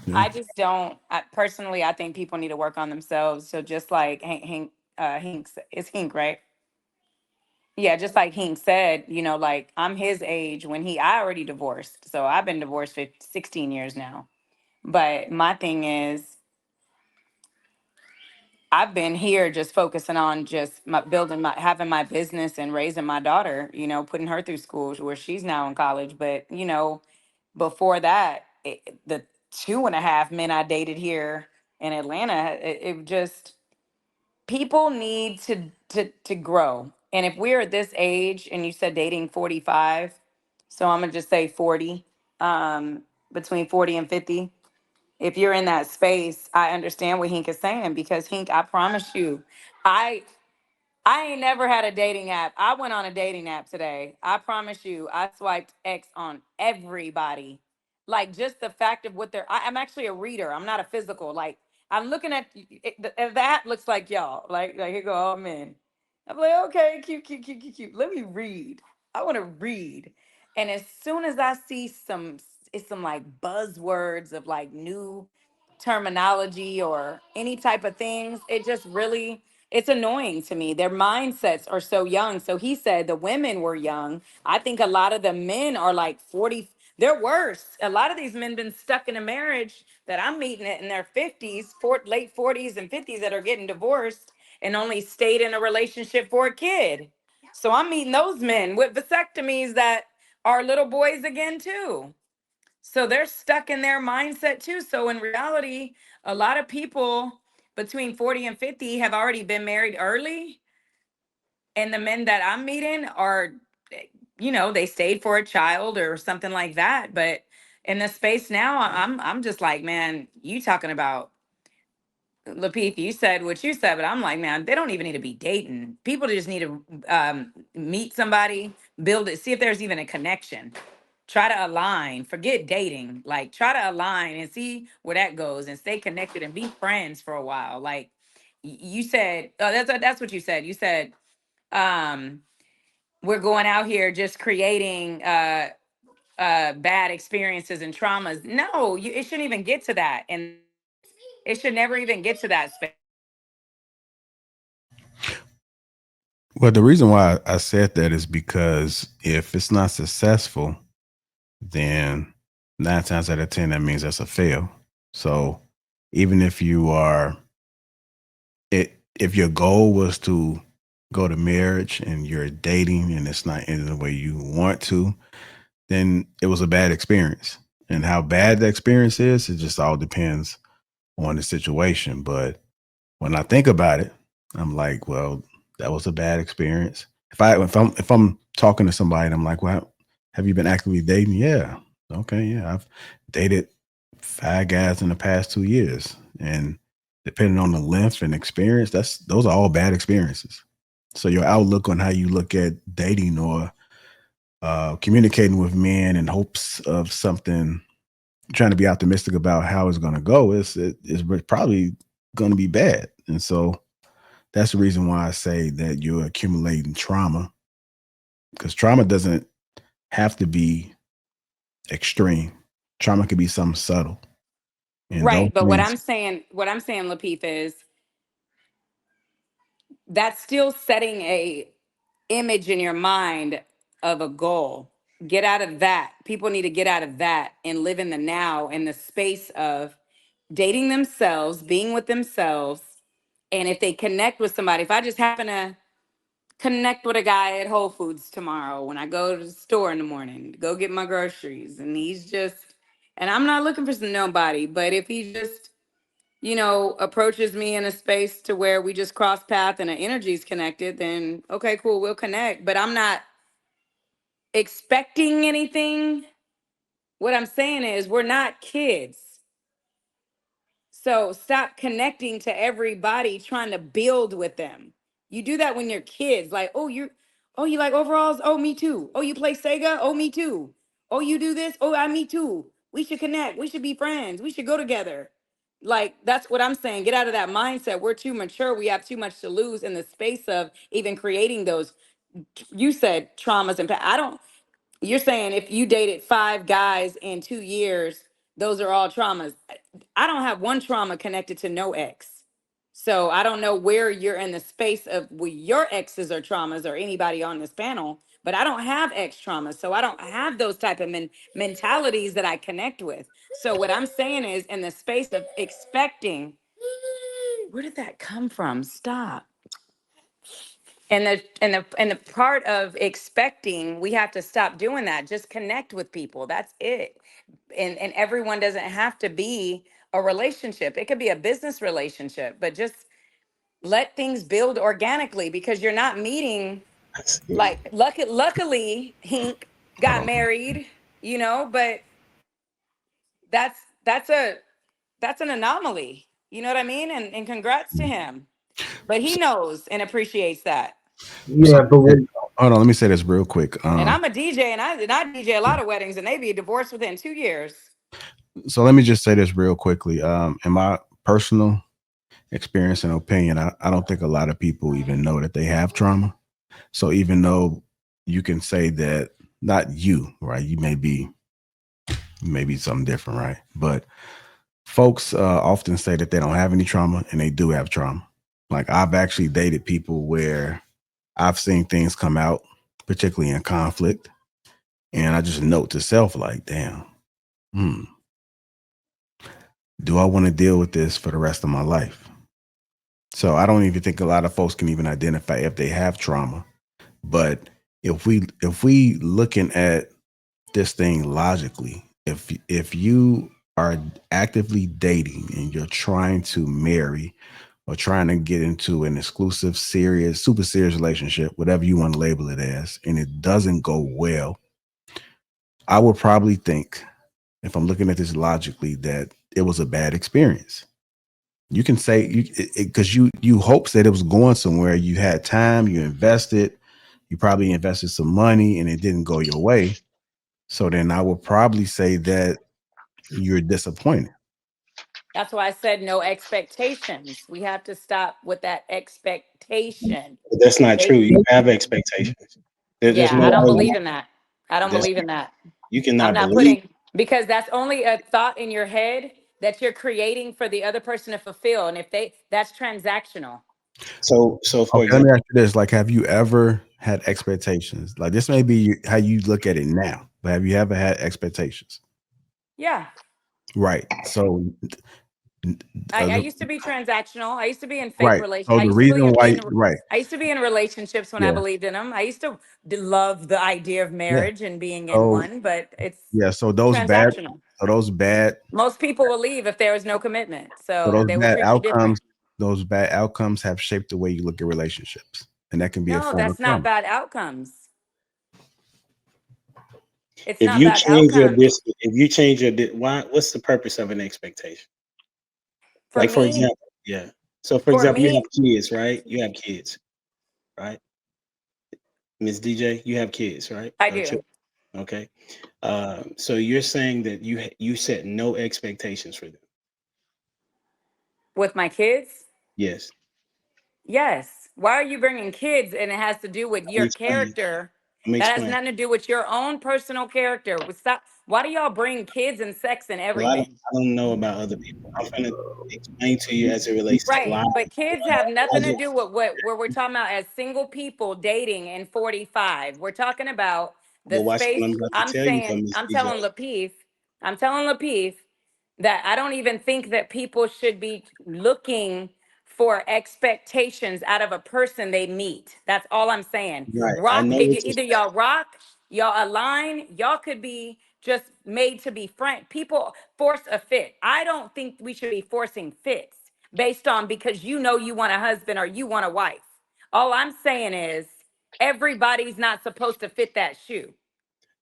Yeah. I just don't. Personally, I think people need to work on themselves. So just like it's Hink, right? Yeah, just like Hink said, like I'm his age when I already divorced. So I've been divorced for 16 years now. But my thing is, I've been here just focusing on just having my business and raising my daughter, putting her through school where she's now in college. But, before that, the 2.5 men I dated here in Atlanta, it just, people need to grow. And if we're at this age and you said dating 45, so I'm gonna just say 40, between 40 and 50, if you're in that space, I understand what Hink is saying, because Hink, I promise you, I I ain't never had a dating app. I went on a dating app today. I promise you, I swiped X on everybody. Like, just the fact of what I'm actually a reader. I'm not a physical. Like, I'm looking at the app looks like y'all. Like here go all men. I'm like, okay, cute, cute, cute, cute, cute. Let me read. I want to read. And as soon as I see it's some like buzzwords of like new terminology or any type of things, it just really, it's annoying to me. Their mindsets are so young. So he said the women were young. I think a lot of the men are like 40. They're worse. A lot of these men been stuck in a marriage that I'm meeting in their 50s, late 40s and 50s, that are getting divorced and only stayed in a relationship for a kid. So I'm meeting those men with vasectomies that are little boys again too. So they're stuck in their mindset too. So in reality, a lot of people between 40 and 50 have already been married early. And the men that I'm meeting are, they stayed for a child or something like that. But in the space now, I'm just like, man, you talking about Lapeef, you said what you said, but I'm like, man, they don't even need to be dating. People just need to meet somebody, build it, see if there's even a connection. Try to align, forget dating. Like, try to align and see where that goes and stay connected and be friends for a while. Like you said, that's what you said. You said, um, we're going out here just creating bad experiences and traumas. No, it shouldn't even get to that. And it should never even get to that space. Well, the reason why I said that is because if it's not successful, then 9 times out of 10, that means that's a fail. So even if you are, if your goal was to go to marriage and you're dating and it's not ending the way you want to, then it was a bad experience. And how bad the experience is, it just all depends on the situation. But when I think about it, I'm like, well, that was a bad experience. If I'm talking to somebody and I'm like, well, have you been actively dating? Yeah. Okay, yeah. I've dated 5 guys in the past 2 years. And depending on the length and experience, those are all bad experiences. So your outlook on how you look at dating or communicating with men in hopes of something, trying to be optimistic about how it's going to go, is probably going to be bad. And so that's the reason why I say that you're accumulating trauma, because trauma doesn't have to be extreme. Trauma could be something subtle. And those Right. But things, what I'm saying, Lapeef, is that's still setting a image in your mind of a goal. Get out of that. People need to get out of that and live in the now, in the space of dating themselves, being with themselves. And if they connect with somebody, if I just happen to connect with a guy at Whole Foods tomorrow when I go to the store in the morning to go get my groceries, and and I'm not looking for nobody, but if he just, approaches me in a space to where we just cross path and the energy's connected, then okay, cool, we'll connect. But I'm not expecting anything. What I'm saying is, we're not kids. So stop connecting to everybody trying to build with them. You do that when you're kids. Like, oh, you like overalls? Oh, me too. Oh, you play Sega? Oh, me too. Oh, you do this? Oh, me too. We should connect. We should be friends. We should go together. Like, that's what I'm saying. Get out of that mindset. We're too mature. We have too much to lose in the space of even creating those, you said, traumas and I don't, you're saying if you dated 5 guys in 2 years, Those are all traumas. I don't have one trauma connected to no ex. So I don't know where you're in the space of where your exes or traumas or anybody on this panel, but I don't have ex traumas. So I don't have those type of mentalities that I connect with. So what I'm saying is in the space of expecting, where did that come from? Stop. And the part of expecting, we have to stop doing that. Just connect with people. That's it. And everyone doesn't have to be a relationship. It could be a business relationship, but just let things build organically because you're not meeting like luckily Hink Hold got on. married, but that's that's a that's an anomaly. You know what I mean? And congrats to him. But he So, knows and appreciates that. so Yeah, but what, hold on. Let me say this real quick. And I'm a DJ and I DJ a lot of weddings and they be divorced within 2 years. So let me just say this real quickly. In my personal experience and opinion, I don't think a lot of people even know that they have trauma. So even though you can say that, not you, right? You may be maybe something different, right? But folks often say that they don't have any trauma, and they do have trauma. Like I've actually dated people where I've seen things come out, particularly in conflict, and I just note to self like, damn, hmm, do I want to deal with this for the rest of my life? So I don't even think a lot of folks can even identify if they have trauma. But if we looking at this thing logically, if you are actively dating and you're trying to marry or trying to get into an exclusive, serious, super serious relationship, whatever you want to label it as, and it doesn't go well, I would probably think, if I'm looking at this logically, that it was a bad experience. You can say you because you hopes that it was going somewhere. You had time, you invested, you probably invested some money, and it didn't go your way. So then I would probably say that you're disappointed. That's why I said no expectations. We have to stop with that expectation. that's not true. They, You have expectations. There's yeah, no I don't argument. believe in that. I don't There's believe in that. you I'm cannot not believe. putting because that's only a thought in your head that you're creating for the other person to fulfill. And if that's transactional. So for Okay, let me example, ask you this: like, have you ever had expectations? Like, this may be how you look at it now, but have you ever had expectations? Yeah. Right. So, I the, used to be transactional. I used to be in fake right. relation. So I the used to be reason why, in. right? I used to be in relationships when I Yeah. believed in them. I used to love the idea of Yeah. marriage and being in So one, but it's yeah. transactional. So those bad, Most people will leave if there is no commitment. so So those they will bad treat you different. outcomes, those bad outcomes have shaped the way you look at relationships, and that can be a No, form of that's not trauma. bad outcomes. It's if not you bad change your outcomes. if you change your why, what's the purpose of an expectation? For Like for me, example, yeah. So for for example, you me, have kids, right? You have kids, right? Miss DJ, you have kids, right? I Or do children. Okay. So you're saying that you set no expectations for them. with my kids. Yes. Yes. Why are you bringing kids and it has to do with Let me your explain. character? Let me That has explain. nothing to do with your own personal character. Stop. Why do y'all bring kids and sex and Well, everything? I don't know about other people. I'm going to explain to you as it relates to Right. why. But kids have nothing to Logic. do with what where we're talking about as single people dating in 45. We're talking about the Well, watch what space. I'm about to I'm tell you, though, saying, Miss I'm DJ. telling Lapeef, I'm telling Lapeef that I don't even think that people should be looking for expectations out of a person they meet. That's all I'm saying. Right. I Rock, know what you're either y'all rock, y'all align, y'all could be just made to be friend. People force a fit. I don't think we should be forcing fits based on because you want a husband or you want a wife. All I'm saying is everybody's not supposed to fit that shoe.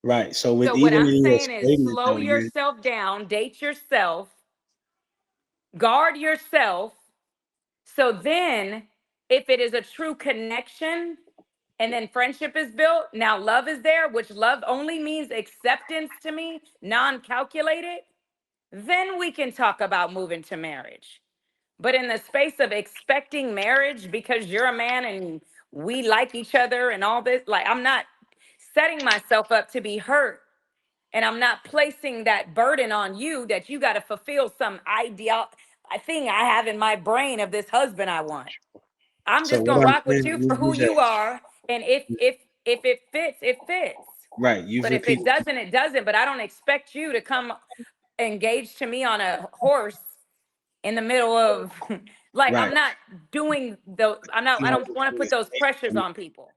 right. So with So what even I'm in your saying is statement, slow though, you're yourself down, date yourself, guard yourself. So then if it is a true connection and then friendship is built, now love is there, which love only means acceptance to me, non-calculated, then we can talk about moving to marriage. But in the space of expecting marriage because you're a man and we like each other and all this, like I'm not setting myself up to be hurt And I'm not placing that burden on you that you got to fulfill some ideal thing I have in my brain of this husband I want. I'm So just what gonna I'm rock with saying, you Ms. for who DJ, you are, and if it fits, it fits. right? You've But if it repeated, doesn't, it doesn't. But I don't expect you to come engaged to me on a horse in the middle of like right? I'm not doing the I'm not I So, don't want to put those pressures on people.